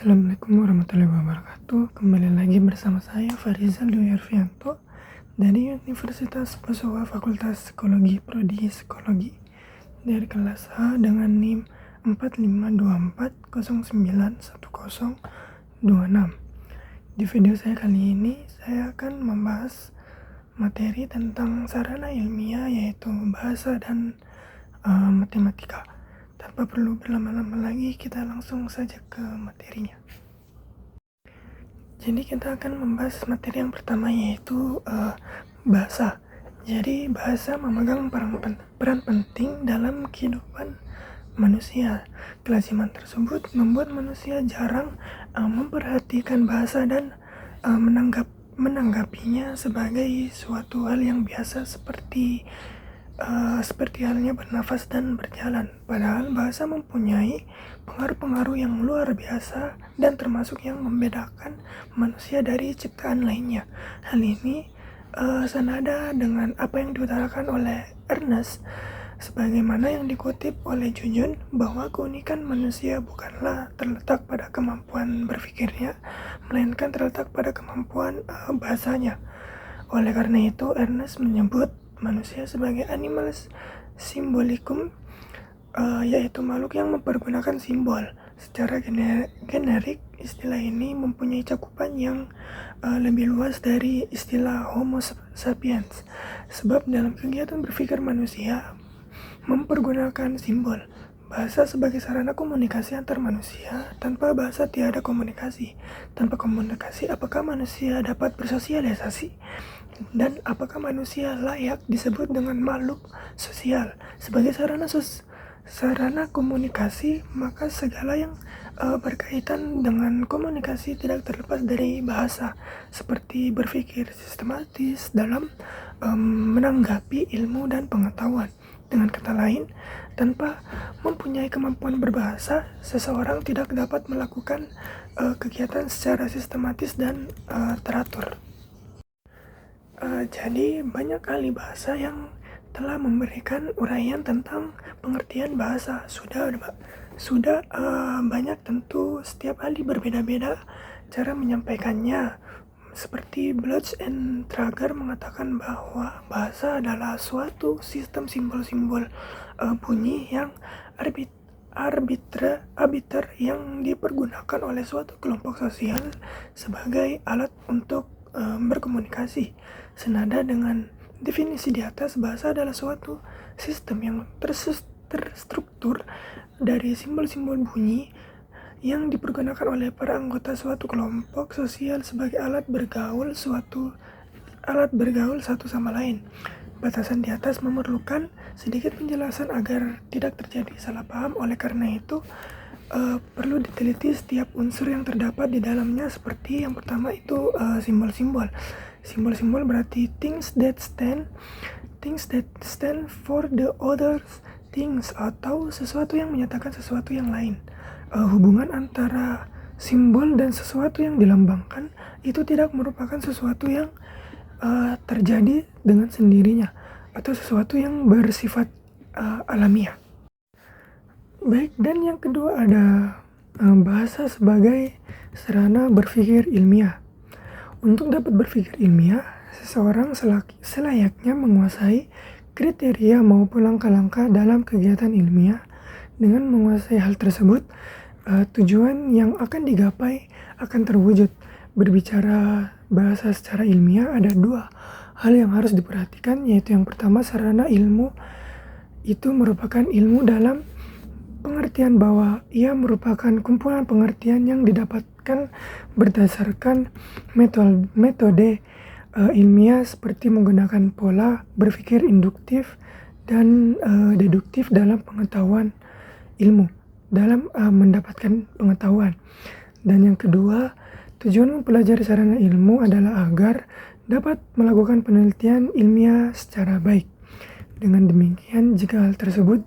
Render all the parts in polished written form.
Assalamualaikum warahmatullahi wabarakatuh. Kembali lagi bersama saya Farizal Dwi Arfianto dari Universitas Pasowa Fakultas Psikologi Prodi Psikologi dari kelas A dengan NIM 4524091026. Di video saya kali ini saya akan membahas materi tentang sarana ilmiah yaitu bahasa dan matematika. Tanpa perlu berlama-lama lagi, kita langsung saja ke materinya. Jadi kita akan membahas materi yang pertama yaitu bahasa. Jadi bahasa memegang peran penting dalam kehidupan manusia. Kelasiman tersebut membuat manusia jarang memperhatikan bahasa dan menanggapinya sebagai suatu hal yang biasa seperti halnya bernafas dan berjalan. Padahal bahasa mempunyai pengaruh-pengaruh yang luar biasa dan termasuk yang membedakan manusia dari ciptaan lainnya. Hal ini senada dengan apa yang diutarakan oleh Ernest, sebagaimana yang dikutip oleh Jujun, bahwa keunikan manusia bukanlah terletak pada kemampuan berpikirnya, melainkan terletak pada kemampuan bahasanya. Oleh karena itu, Ernest menyebut manusia sebagai animals symbolikum, yaitu makhluk yang mempergunakan simbol. Secara generik, istilah ini mempunyai cakupan yang lebih luas dari istilah Homo sapiens, sebab dalam kegiatan berpikir manusia mempergunakan simbol. Bahasa sebagai sarana komunikasi antar manusia. Tanpa bahasa tiada komunikasi. Tanpa komunikasi, apakah manusia dapat bersosialisasi? Dan apakah manusia layak disebut dengan makhluk sosial? Sebagai sarana komunikasi, maka segala yang berkaitan dengan komunikasi tidak terlepas dari bahasa, seperti berpikir sistematis dalam menanggapi ilmu dan pengetahuan. Dengan kata lain, tanpa mempunyai kemampuan berbahasa, seseorang tidak dapat melakukan kegiatan secara sistematis dan teratur. Jadi banyak ahli bahasa yang telah memberikan uraian tentang pengertian bahasa. Sudah banyak, tentu setiap ahli berbeda-beda cara menyampaikannya. Seperti Bloch and Trager mengatakan bahwa bahasa adalah suatu sistem simbol-simbol bunyi yang arbiter yang dipergunakan oleh suatu kelompok sosial sebagai alat untuk berkomunikasi. Senada dengan definisi di atas, bahasa adalah suatu sistem yang terstruktur dari simbol-simbol bunyi yang dipergunakan oleh para anggota suatu kelompok sosial sebagai alat bergaul satu sama lain. Batasan di atas memerlukan sedikit penjelasan agar tidak terjadi salah paham. Oleh karena itu, perlu diteliti setiap unsur yang terdapat di dalamnya. Seperti yang pertama itu simbol-simbol. Simbol-simbol berarti things that stand for the other things, atau sesuatu yang menyatakan sesuatu yang lain. Hubungan antara simbol dan sesuatu yang dilambangkan itu tidak merupakan sesuatu yang terjadi dengan sendirinya atau sesuatu yang bersifat alamiah. Baik, dan yang kedua ada bahasa sebagai sarana berpikir ilmiah. Untuk dapat berpikir ilmiah, seseorang selayaknya menguasai kriteria maupun langkah-langkah dalam kegiatan ilmiah. Dengan menguasai hal tersebut, tujuan yang akan digapai akan terwujud. Berbicara bahasa secara ilmiah, ada dua hal yang harus diperhatikan, yaitu yang pertama, sarana ilmu itu merupakan ilmu dalam pengertian bahwa ia merupakan kumpulan pengertian yang didapatkan berdasarkan metode ilmiah seperti menggunakan pola berpikir induktif dan deduktif dalam pengetahuan ilmu, dalam mendapatkan pengetahuan. Dan yang kedua, tujuan mempelajari sarana ilmu adalah agar dapat melakukan penelitian ilmiah secara baik. Dengan demikian, jika hal tersebut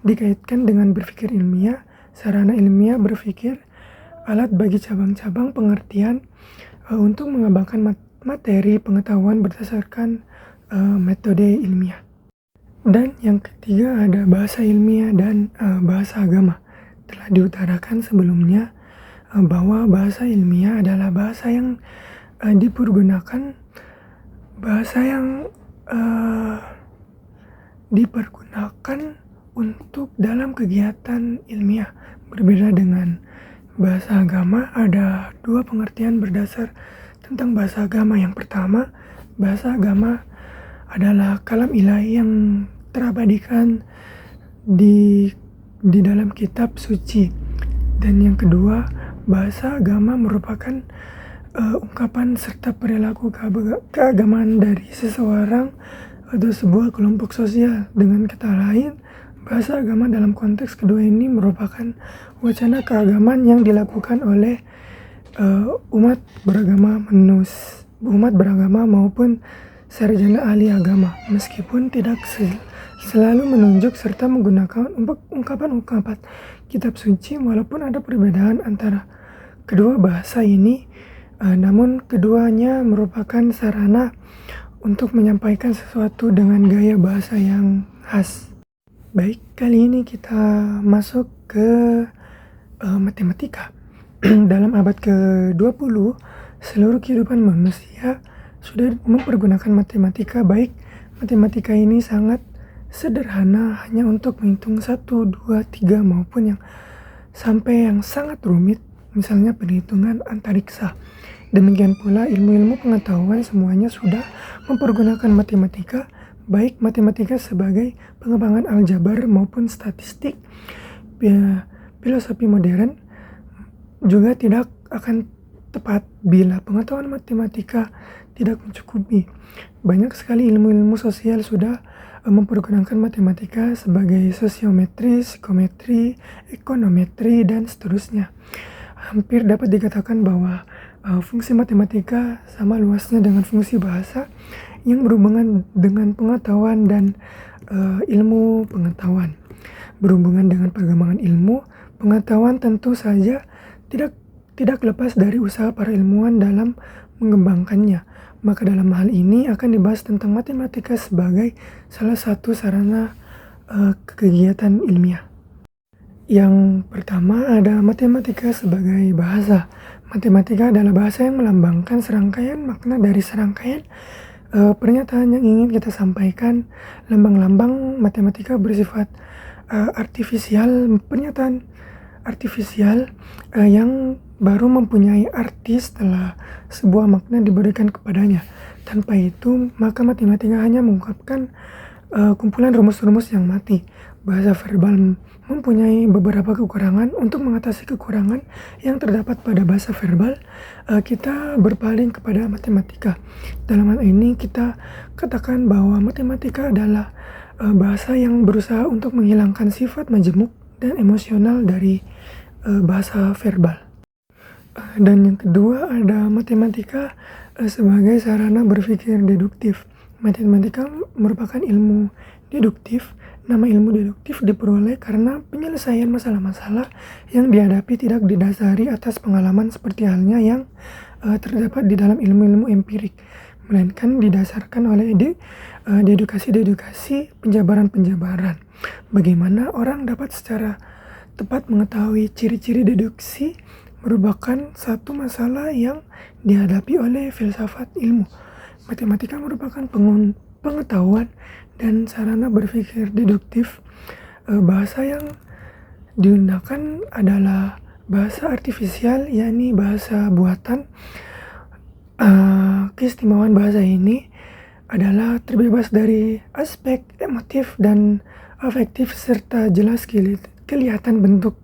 dikaitkan dengan berpikir ilmiah, sarana ilmiah berpikir alat bagi cabang-cabang pengertian untuk mengembangkan materi pengetahuan berdasarkan metode ilmiah. Dan yang ketiga ada bahasa ilmiah dan bahasa agama. Telah diutarakan sebelumnya, bahwa bahasa ilmiah adalah bahasa yang dipergunakan untuk dalam kegiatan ilmiah. Berbeda dengan bahasa agama, ada dua pengertian berdasar tentang bahasa agama. Yang pertama, bahasa agama adalah kalam ilahi yang terabadikan di dalam kitab suci. Dan yang kedua, bahasa agama merupakan ungkapan serta perilaku keagamaan dari seseorang atau sebuah kelompok sosial. Dengan kata lain, bahasa agama dalam konteks kedua ini merupakan wacana keagamaan yang dilakukan oleh umat beragama maupun sarjana ahli agama, meskipun tidak selalu menunjuk serta menggunakan ungkapan-ungkapan kitab suci. Walaupun ada perbedaan antara kedua bahasa ini, namun keduanya merupakan sarana untuk menyampaikan sesuatu dengan gaya bahasa yang khas. Baik, kali ini kita masuk ke matematika. Dalam abad ke-20, seluruh kehidupan manusia sudah mempergunakan matematika. Baik, matematika ini sangat sederhana, hanya untuk menghitung 1, 2, 3 maupun yang sampai yang sangat rumit, misalnya perhitungan antariksa. Demikian pula ilmu-ilmu pengetahuan semuanya sudah mempergunakan matematika, baik matematika sebagai pengembangan aljabar maupun statistik. Filosofi modern juga tidak akan tepat bila pengetahuan matematika tidak mencukupi. Banyak sekali ilmu-ilmu sosial sudah mempergunakan matematika sebagai sosiometri, psikometri, ekonometri, dan seterusnya. Hampir dapat dikatakan bahwa fungsi matematika sama luasnya dengan fungsi bahasa yang berhubungan dengan pengetahuan dan ilmu pengetahuan. Berhubungan dengan perkembangan ilmu pengetahuan tentu saja tidak lepas dari usaha para ilmuwan dalam mengembangkannya. Maka dalam hal ini akan dibahas tentang matematika sebagai salah satu sarana kegiatan ilmiah. Yang pertama ada matematika sebagai bahasa. Matematika adalah bahasa yang melambangkan serangkaian makna dari serangkaian pernyataan yang ingin kita sampaikan. Lambang-lambang matematika bersifat artifisial, pernyataan artifisial yang baru mempunyai arti setelah sebuah makna diberikan kepadanya. Tanpa itu, maka matematika hanya mengungkapkan kumpulan rumus-rumus yang mati. Bahasa verbal mempunyai beberapa kekurangan. Untuk mengatasi kekurangan yang terdapat pada bahasa verbal, kita berpaling kepada matematika. Dalam hal ini kita katakan bahwa matematika adalah bahasa yang berusaha untuk menghilangkan sifat majemuk dan emosional dari bahasa verbal. Dan yang kedua ada matematika sebagai sarana berpikir deduktif. Matematika merupakan ilmu deduktif. Nama ilmu deduktif diperoleh karena penyelesaian masalah-masalah yang dihadapi tidak didasari atas pengalaman seperti halnya yang terdapat di dalam ilmu-ilmu empirik, melainkan didasarkan oleh dedukasi, penjabaran. Bagaimana orang dapat secara tepat mengetahui ciri-ciri deduksi merupakan satu masalah yang dihadapi oleh filsafat ilmu. Matematika merupakan pengetahuan dan sarana berpikir deduktif. Bahasa yang digunakan adalah bahasa artifisial, yakni bahasa buatan. Keistimewaan bahasa ini adalah terbebas dari aspek emotif dan afektif serta jelas kelihatan bentuk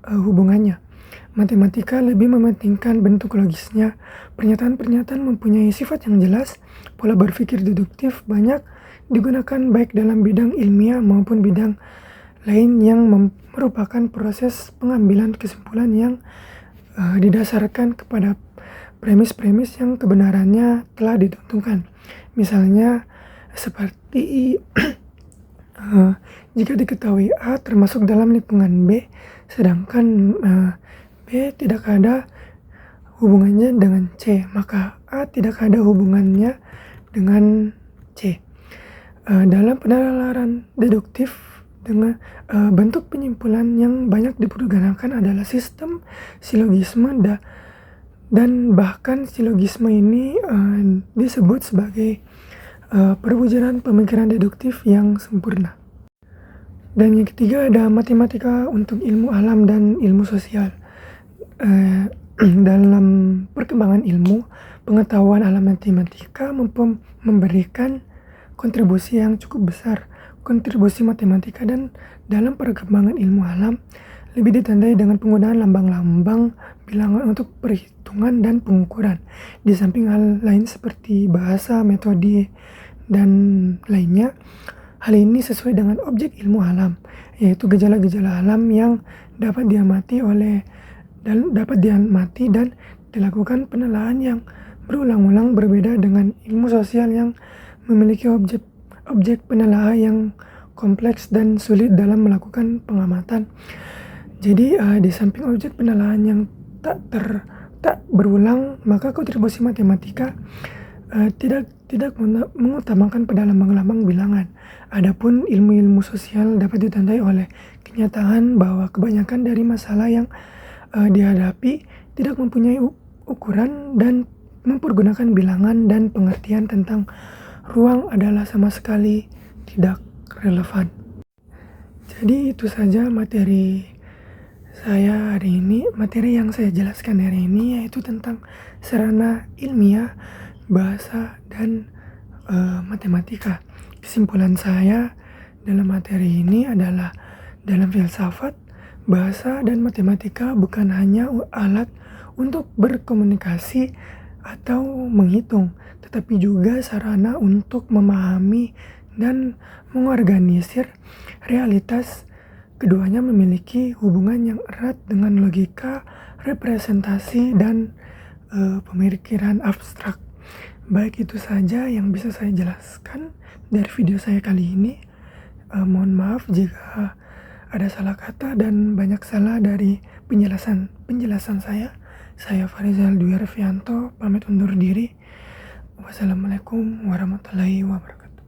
hubungannya. Matematika lebih mementingkan bentuk logisnya. Pernyataan-pernyataan mempunyai sifat yang jelas. Pola berpikir deduktif banyak digunakan baik dalam bidang ilmiah maupun bidang lain yang merupakan proses pengambilan kesimpulan yang didasarkan kepada premis-premis yang kebenarannya telah ditentukan. Misalnya seperti jika diketahui A termasuk dalam lingkungan B, sedangkan B tidak ada hubungannya dengan C, maka A tidak ada hubungannya dengan C. Dalam penalaran deduktif, dengan bentuk penyimpulan yang banyak dipergunakan adalah sistem silogisme dan bahkan silogisme ini disebut sebagai perwujudan pemikiran deduktif yang sempurna. Dan yang ketiga ada matematika untuk ilmu alam dan ilmu sosial. Dalam perkembangan ilmu, pengetahuan alam matematika memberikan kontribusi yang cukup besar. Kontribusi matematika dan dalam perkembangan ilmu alam lebih ditandai dengan penggunaan lambang-lambang bilangan untuk perhitungan dan pengukuran. Di samping hal lain seperti bahasa, metode, dan lainnya, hal ini sesuai dengan objek ilmu alam, yaitu gejala-gejala alam yang dapat diamati dan dilakukan penelaahan yang berulang-ulang, berbeda dengan ilmu sosial yang memiliki objek penelaahan yang kompleks dan sulit dalam melakukan pengamatan. Jadi di samping objek penelaahan yang tak berulang, maka kontribusi matematika tidak mengutamakan pada lambang-lambang bilangan. Adapun ilmu-ilmu sosial dapat ditandai oleh kenyataan bahwa kebanyakan dari masalah yang dihadapi tidak mempunyai ukuran dan mempergunakan bilangan, dan pengertian tentang ruang adalah sama sekali tidak relevan. Jadi itu saja materi saya hari ini. Materi yang saya jelaskan hari ini yaitu tentang sarana ilmiah, bahasa, dan matematika. Kesimpulan saya dalam materi ini adalah dalam filsafat, bahasa dan matematika bukan hanya alat untuk berkomunikasi atau menghitung, tetapi juga sarana untuk memahami dan mengorganisir realitas. Keduanya memiliki hubungan yang erat dengan logika, representasi, dan pemikiran abstrak. Baik, itu saja yang bisa saya jelaskan dari video saya kali ini. Mohon maaf jika ada salah kata dan banyak salah dari penjelasan saya. Saya Farizal Dwi Arfianto, pamit undur diri. Wassalamualaikum warahmatullahi wabarakatuh.